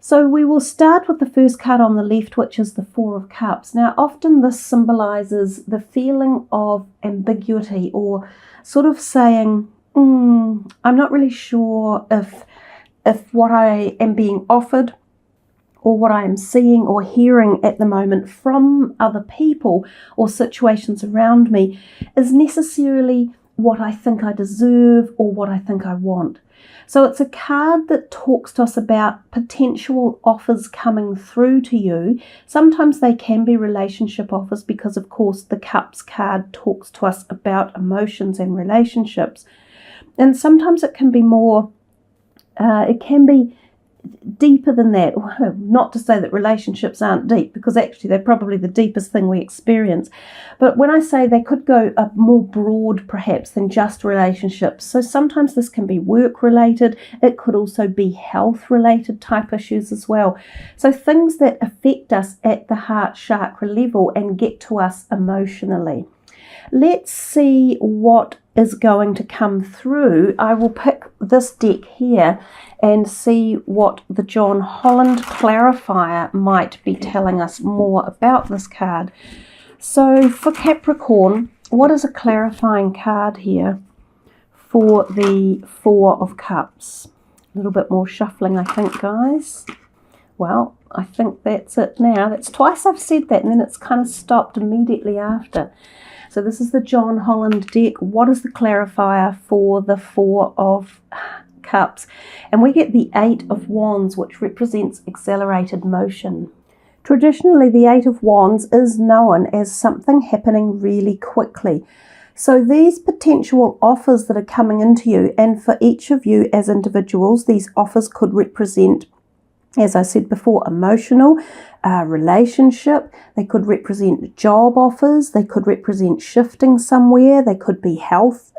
So we will start with the first card on the left, which is the Four of Cups. Now, often this symbolizes the feeling of ambiguity, or sort of saying, I'm not really sure if what I am being offered or what I am seeing or hearing at the moment from other people or situations around me is necessarily what I think I deserve or what I think I want. So it's a card that talks to us about potential offers coming through to you. Sometimes they can be relationship offers because, of course, the Cups card talks to us about emotions and relationships. And sometimes it can be more, it can be deeper than that. Not to say that relationships aren't deep, because actually they're probably the deepest thing we experience. But when I say they could go more broad perhaps than just relationships. So sometimes this can be work related. It could also be health related type issues as well. So things that affect us at the heart chakra level and get to us emotionally. Let's see what is going to come through. I will pick this deck here and see what the John Holland clarifier might be telling us more about this card. So for Capricorn, what is a clarifying card here for the Four of Cups? A little bit more shuffling, I think, guys. Well, I think that's it now. That's twice I've said that, and then it's kind of stopped immediately after. So this is the John Holland deck. What is the clarifier for the Four of Cups? And we get the Eight of Wands, which represents accelerated motion. Traditionally, the Eight of Wands is known as something happening really quickly. So these potential offers that are coming into you, and for each of you as individuals, these offers could represent, as I said before, emotional, relationship. They could represent job offers. They could represent shifting somewhere. They could be health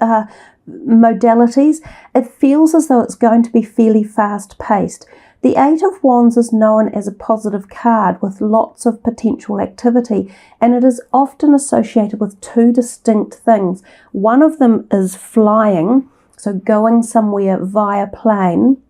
modalities. It feels as though it's going to be fairly fast-paced. The Eight of Wands is known as a positive card with lots of potential activity, and it is often associated with two distinct things. One of them is flying, so going somewhere via plane,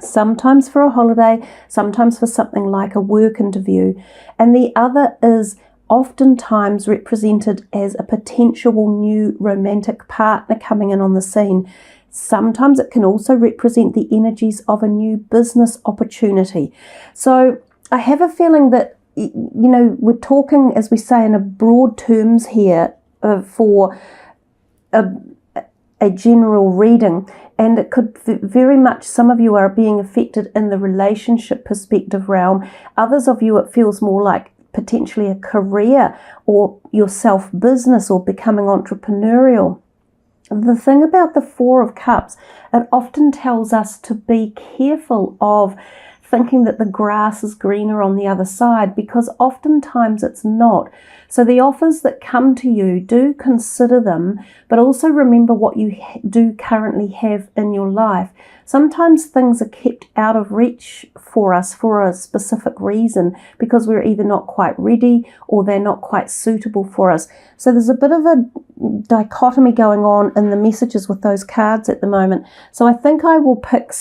sometimes for a holiday, sometimes for something like a work interview. And the other is oftentimes represented as a potential new romantic partner coming in on the scene. Sometimes it can also represent the energies of a new business opportunity. So I have a feeling that, we're talking, as we say, in a broad terms here for a general reading, and it could very much, some of you are being affected in the relationship perspective realm. Others of you, it feels more like potentially a career or your self-business or becoming entrepreneurial. The thing about the Four of Cups, it often tells us to be careful of thinking that the grass is greener on the other side, because oftentimes it's not. So the offers that come to you, do consider them, but also remember what you do currently have in your life. Sometimes things are kept out of reach for us for a specific reason, because we're either not quite ready or they're not quite suitable for us. So there's a bit of a dichotomy going on in the messages with those cards at the moment. So I think I will pick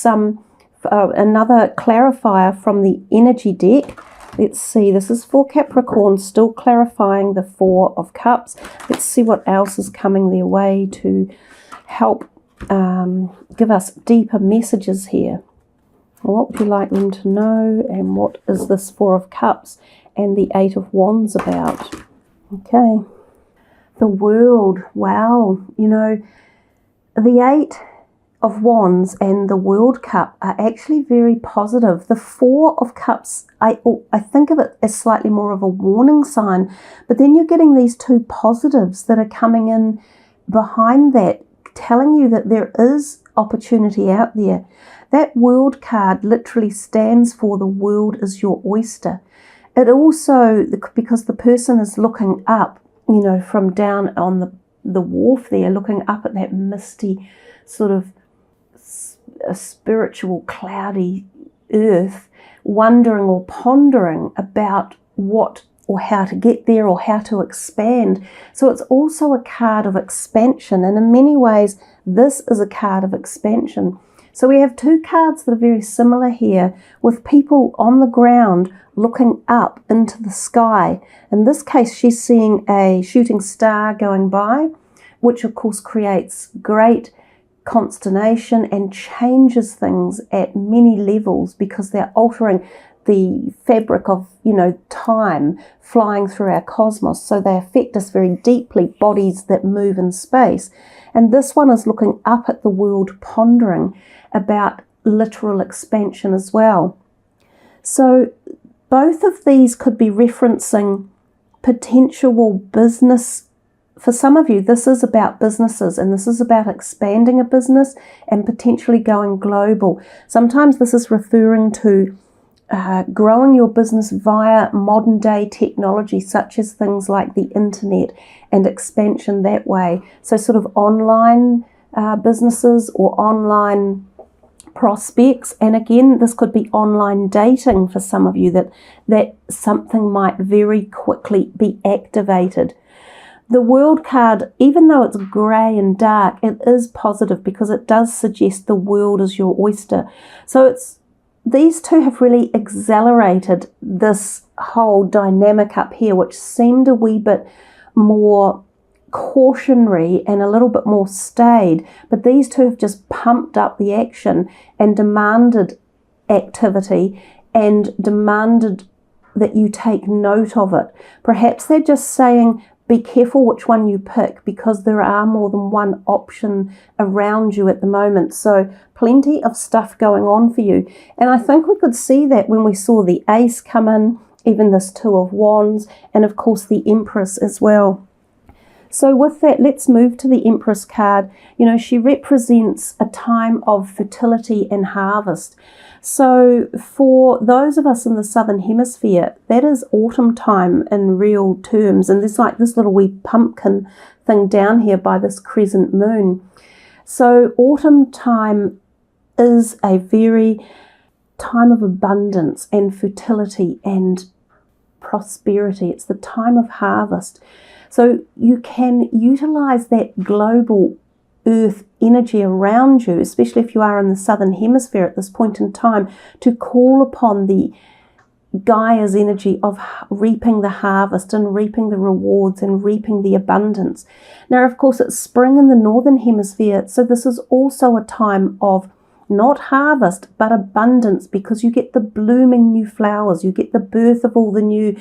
another clarifier from the energy deck. Let's see, this is for Capricorn, still clarifying the Four of Cups. Let's see what else is coming their way to help give us deeper messages here. What would you like them to know, and what is this Four of Cups and the Eight of Wands about? Okay, the World. Wow, the Eight of Wands and the World Cup are actually very positive. The Four of Cups, I think of it as slightly more of a warning sign, but then you're getting these two positives that are coming in behind that, telling you that there is opportunity out there. That World card literally stands for the world is your oyster. It also, because the person is looking up, from down on the wharf there, looking up at that misty sort of a spiritual cloudy earth, wondering or pondering about what or how to get there or how to expand. So it's also a card of expansion, and in many ways this is a card of expansion. So we have two cards that are very similar here, with people on the ground looking up into the sky. In this case, she's seeing a shooting star going by, which of course creates great consternation and changes things at many levels, because they're altering the fabric of, time flying through our cosmos. So they affect us very deeply, bodies that move in space. And this one is looking up at the world, pondering about literal expansion as well. So both of these could be referencing potential business. For some of you, this is about businesses, and this is about expanding a business and potentially going global. Sometimes this is referring to growing your business via modern day technology, such as things like the internet, and expansion that way. So sort of online businesses or online prospects. And again, this could be online dating for some of you, that something might very quickly be activated. The World card, even though it's grey and dark, it is positive because it does suggest the world is your oyster. So these two have really accelerated this whole dynamic up here, which seemed a wee bit more cautionary and a little bit more staid. But these two have just pumped up the action and demanded activity and demanded that you take note of it. Perhaps they're just saying, be careful which one you pick, because there are more than one option around you at the moment. So plenty of stuff going on for you. And I think we could see that when we saw the Ace come in, even this Two of Wands, and of course the Empress as well. So with that, let's move to the Empress card. She represents a time of fertility and harvest. So for those of us in the Southern Hemisphere, that is autumn time in real terms. And there's like this little wee pumpkin thing down here by this crescent moon. So autumn time is a very time of abundance and fertility and prosperity. It's the time of harvest. So you can utilize that global earth energy around you, especially if you are in the Southern Hemisphere at this point in time, to call upon the Gaia's energy of reaping the harvest and reaping the rewards and reaping the abundance. Now, of course, it's spring in the Northern Hemisphere, so this is also a time of not harvest, but abundance, because you get the blooming new flowers, you get the birth of all the new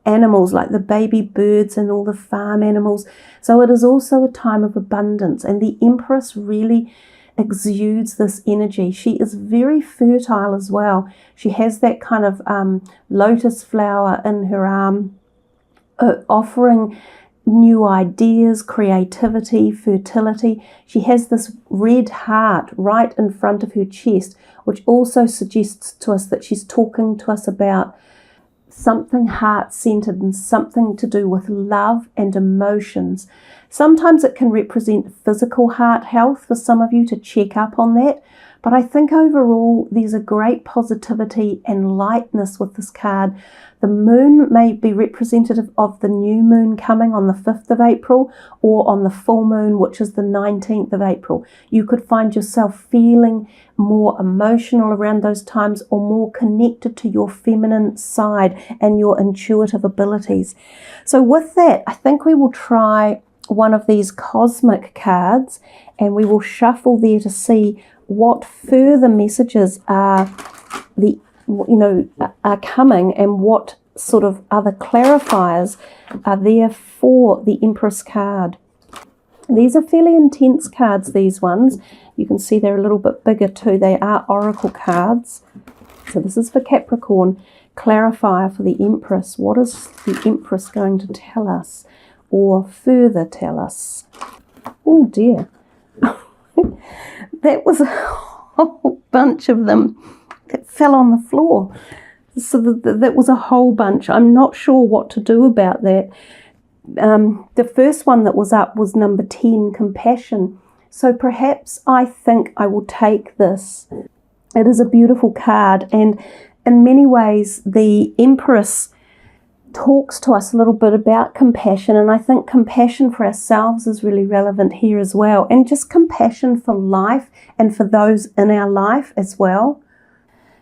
animals like the baby birds and all the farm animals. So it is also a time of abundance, and the Empress really exudes this energy. She is very fertile as well. She has that kind of lotus flower in her arm, offering new ideas, creativity, fertility. She has this red heart right in front of her chest, which also suggests to us that she's talking to us about something heart-centered and something to do with love and emotions. Sometimes it can represent physical heart health for some of you, to check up on that. But I think overall there's a great positivity and lightness with this card. The moon may be representative of the new moon coming on the 5th of April or on the full moon, which is the 19th of April. You could find yourself feeling more emotional around those times, or more connected to your feminine side and your intuitive abilities. So with that, I think we will try one of these cosmic cards, and we will shuffle there to see what further messages are coming, and what sort of other clarifiers are there for the Empress card. These are fairly intense cards, these ones. You can see they're a little bit bigger too. They are oracle cards. So this is for Capricorn. Clarifier for the Empress. What is the Empress going to tell us, or further tell us? Oh dear. That was a whole bunch of them that fell on the floor. So that was a whole bunch. I'm not sure what to do about that. The first one that was up was number 10, compassion. So perhaps I think I will take this. It is a beautiful card, and in many ways the Empress talks to us a little bit about compassion, and I think compassion for ourselves is really relevant here as well, and just compassion for life and for those in our life as well.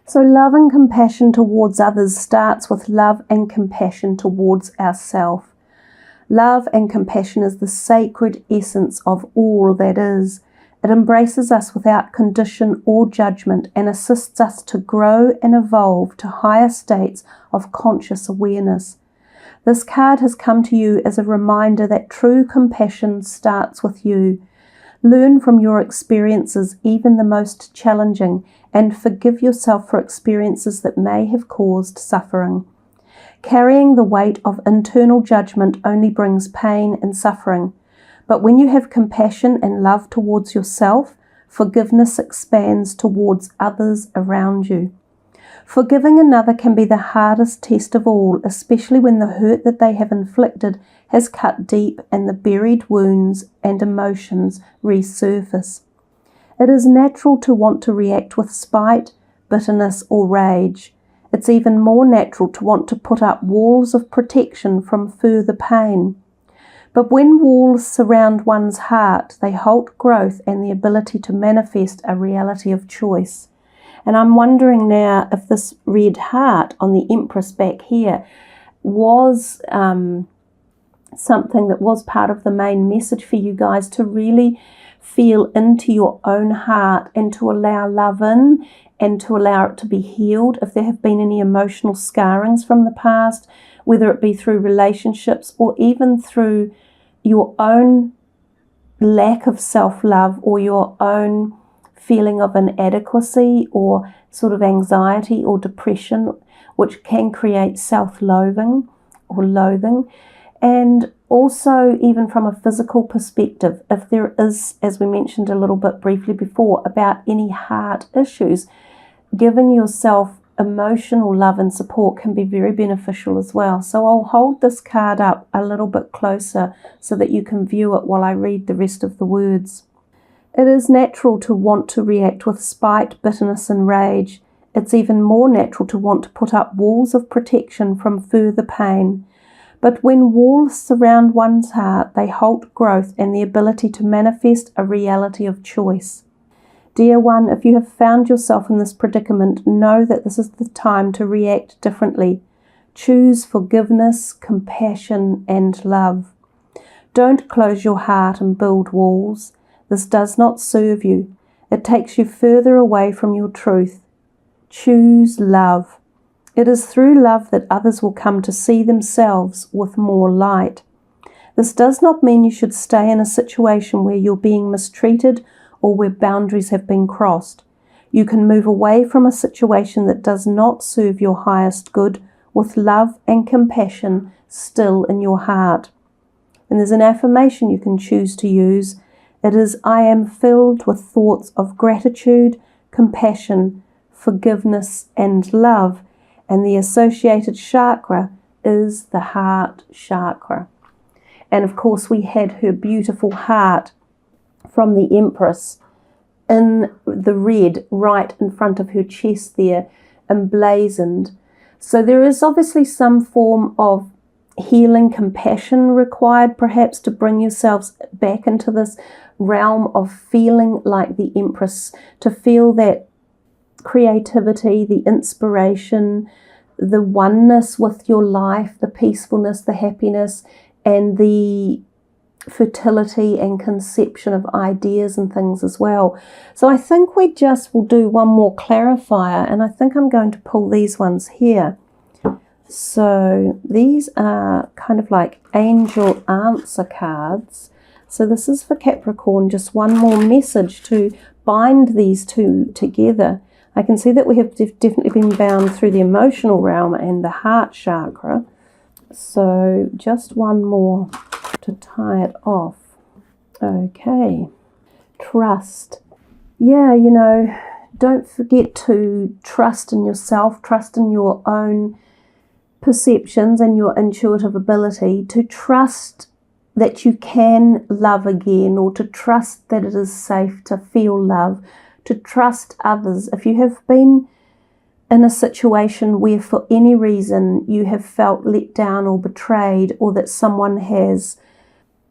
So love and compassion towards others starts with love and compassion towards ourselves. Love and compassion is the sacred essence of all that is. It embraces us without condition or judgment and assists us to grow and evolve to higher states of conscious awareness. This card has come to you as a reminder that true compassion starts with you. Learn from your experiences, even the most challenging, and forgive yourself for experiences that may have caused suffering. Carrying the weight of internal judgment only brings pain and suffering. But when you have compassion and love towards yourself, forgiveness expands towards others around you. Forgiving another can be the hardest test of all, especially when the hurt that they have inflicted has cut deep and the buried wounds and emotions resurface. It is natural to want to react with spite, bitterness, or rage. It's even more natural to want to put up walls of protection from further pain. But when walls surround one's heart, they halt growth and the ability to manifest a reality of choice. And I'm wondering now if this red heart on the Empress back here was something that was part of the main message for you guys, to really feel into your own heart and to allow love in and to allow it to be healed. If there have been any emotional scarrings from the past, whether it be through relationships or even through your own lack of self-love or your own feeling of inadequacy or sort of anxiety or depression, which can create self-loathing or loathing. And also, even from a physical perspective, if there is, as we mentioned a little bit briefly before, about any heart issues, giving yourself emotional love and support can be very beneficial as well. So I'll hold this card up a little bit closer so that you can view it while I read the rest of the words. It is natural to want to react with spite, bitterness, and rage. It's even more natural to want to put up walls of protection from further pain. But when walls surround one's heart, they halt growth and the ability to manifest a reality of choice. Dear one, if you have found yourself in this predicament, know that this is the time to react differently. Choose forgiveness, compassion, and love. Don't close your heart and build walls. This does not serve you. It takes you further away from your truth. Choose love. It is through love that others will come to see themselves with more light. This does not mean you should stay in a situation where you're being mistreated or where boundaries have been crossed. You can move away from a situation that does not serve your highest good with love and compassion still in your heart. And there's an affirmation you can choose to use. It is, I am filled with thoughts of gratitude, compassion, forgiveness, and love. And the associated chakra is the heart chakra. And of course we had her beautiful heart from the Empress in the red right in front of her chest there, emblazoned. So there is obviously some form of healing compassion required, perhaps, to bring yourselves back into this realm of feeling like the Empress, to feel that creativity, the inspiration, the oneness with your life, the peacefulness, the happiness, and the fertility and conception of ideas and things as well. So I think we just will do one more clarifier, and I think I'm going to pull these ones here. So these are kind of like angel answer cards. So this is for Capricorn, just one more message to bind these two together. I can see that we have definitely been bound through the emotional realm and the heart chakra. So just one more to tie it off. Okay. Trust. Yeah, you know, don't forget to trust in yourself, trust in your own perceptions and your intuitive ability, to trust that you can love again, or to trust that it is safe to feel love, to trust others. If you have been in a situation where for any reason you have felt let down or betrayed, or that someone has,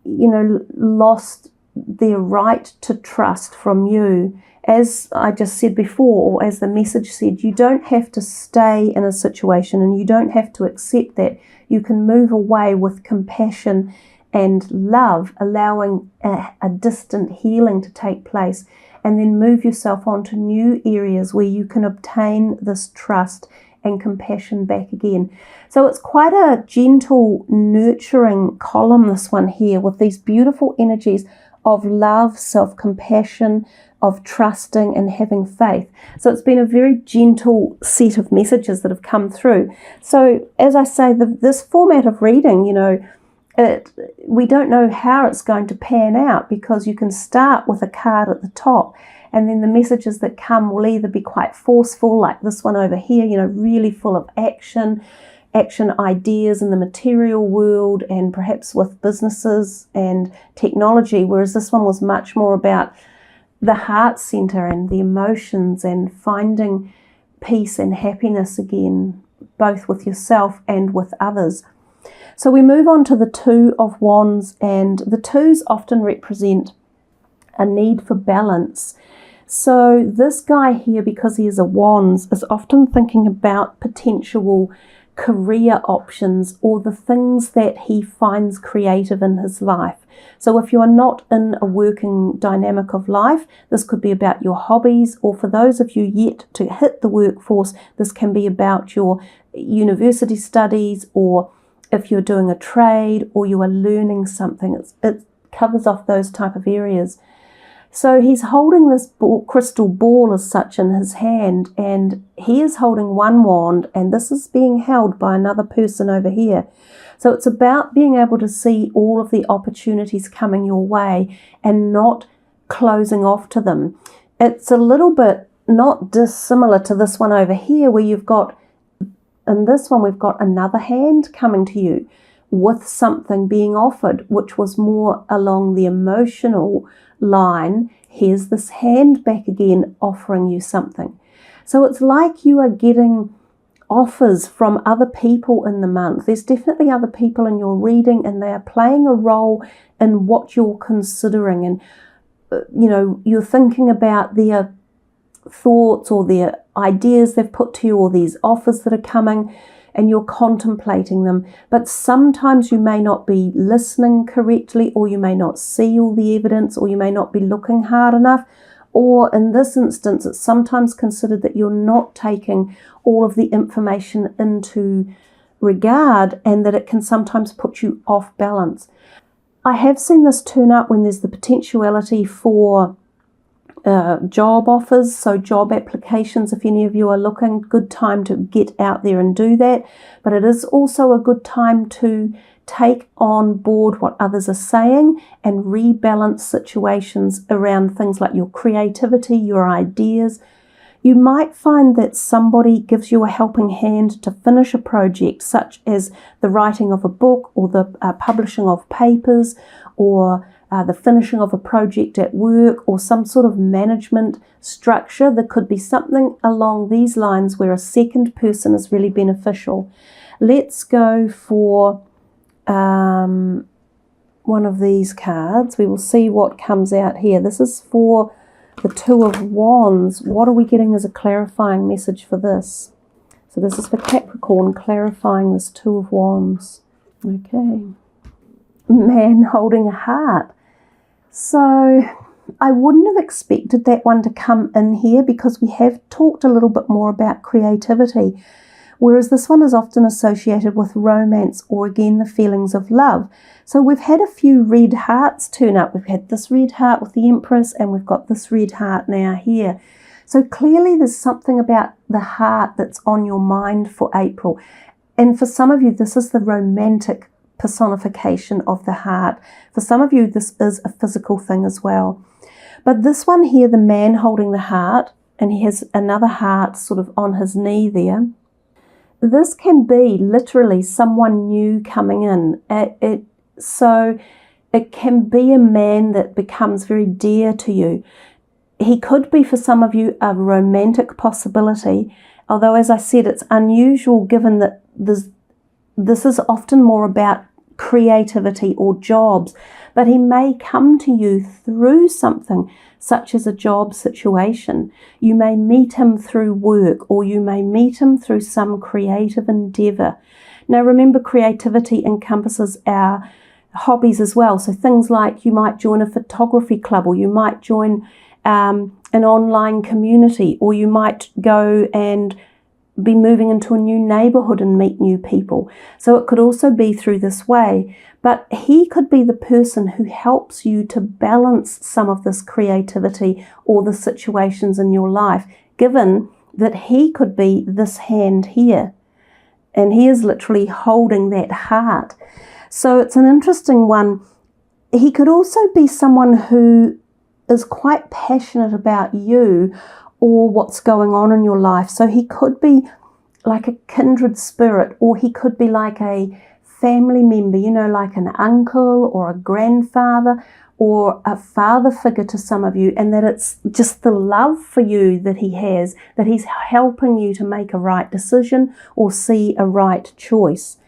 lost their right to trust from you, as I just said before, or as the message said, you don't have to stay in a situation and you don't have to accept that. You can move away with compassion and love, allowing a distant healing to take place, and then move yourself on to new areas where you can obtain this trust and compassion back again. So it's quite a gentle, nurturing column, this one here, with these beautiful energies of love, self-compassion, of trusting and having faith. So it's been a very gentle set of messages that have come through. So as I say, this format of reading, we don't know how it's going to pan out, because you can start with a card at the top, and then the messages that come will either be quite forceful, like this one over here, really full of action ideas in the material world and perhaps with businesses and technology, whereas this one was much more about the heart center and the emotions and finding peace and happiness again, both with yourself and with others. So we move on to the Two of Wands, and the twos often represent a need for balance. So this guy here, because he is a Wands, is often thinking about potential career options or the things that he finds creative in his life. So if you are not in a working dynamic of life, this could be about your hobbies, or for those of you yet to hit the workforce, this can be about your university studies, or if you're doing a trade or you are learning something. It covers off those type of areas. So he's holding this crystal ball as such in his hand, and he is holding one wand, and this is being held by another person over here. So it's about being able to see all of the opportunities coming your way and not closing off to them. It's a little bit not dissimilar to this one over here, where you've got, in this one, we've got another hand coming to you with something being offered, which was more along the emotional line. Here's this hand back again offering you something. So it's like you are getting offers from other people in the month. There's definitely other people in your reading, and they are playing a role in what you're considering, and you're thinking about their thoughts or their ideas they've put to you, or these offers that are coming, and you're contemplating them. But sometimes you may not be listening correctly, or you may not see all the evidence, or you may not be looking hard enough, or in this instance it's sometimes considered that you're not taking all of the information into regard, and that it can sometimes put you off balance. I have seen this turn up when there's the potentiality for job offers, so job applications. If any of you are looking, good time to get out there and do that. But it is also a good time to take on board what others are saying and rebalance situations around things like your creativity, your ideas. You might find that somebody gives you a helping hand to finish a project, such as the writing of a book, or the publishing of papers, or the finishing of a project at work, or some sort of management structure. There could be something along these lines where a second person is really beneficial. Let's go for one of these cards. We will see what comes out here. This is for the Two of Wands. What are we getting as a clarifying message for this? So this is for Capricorn, clarifying this Two of Wands. Okay. Man holding a heart. So I wouldn't have expected that one to come in here, because we have talked a little bit more about creativity, whereas this one is often associated with romance, or again the feelings of love. So we've had a few red hearts turn up. We've had this red heart with the Empress, and we've got this red heart now here. So clearly there's something about the heart that's on your mind for April. And for some of you, this is the romantic personification of the heart. For some of you, this is a physical thing as well. But this one here, the man holding the heart, and he has another heart sort of on his knee there. This can be literally someone new coming in. So it can be a man that becomes very dear to you. He could be, for some of you, a romantic possibility, Although, as I said, it's unusual given that this is often more about creativity or jobs, but he may come to you through something such as a job situation. You may meet him through work, or you may meet him through some creative endeavour. Now remember, creativity encompasses our hobbies as well. So things like you might join a photography club, or you might join an online community, or you might go and be moving into a new neighbourhood and meet new people. So it could also be through this way, but he could be the person who helps you to balance some of this creativity or the situations in your life, given that he could be this hand here, and he is literally holding that heart. So it's an interesting one. He could also be someone who is quite passionate about you or what's going on in your life. So he could be like a kindred spirit, or he could be like a family member, like an uncle or a grandfather or a father figure to some of you, and that it's just the love for you that he has, that he's helping you to make a right decision or see a right choice.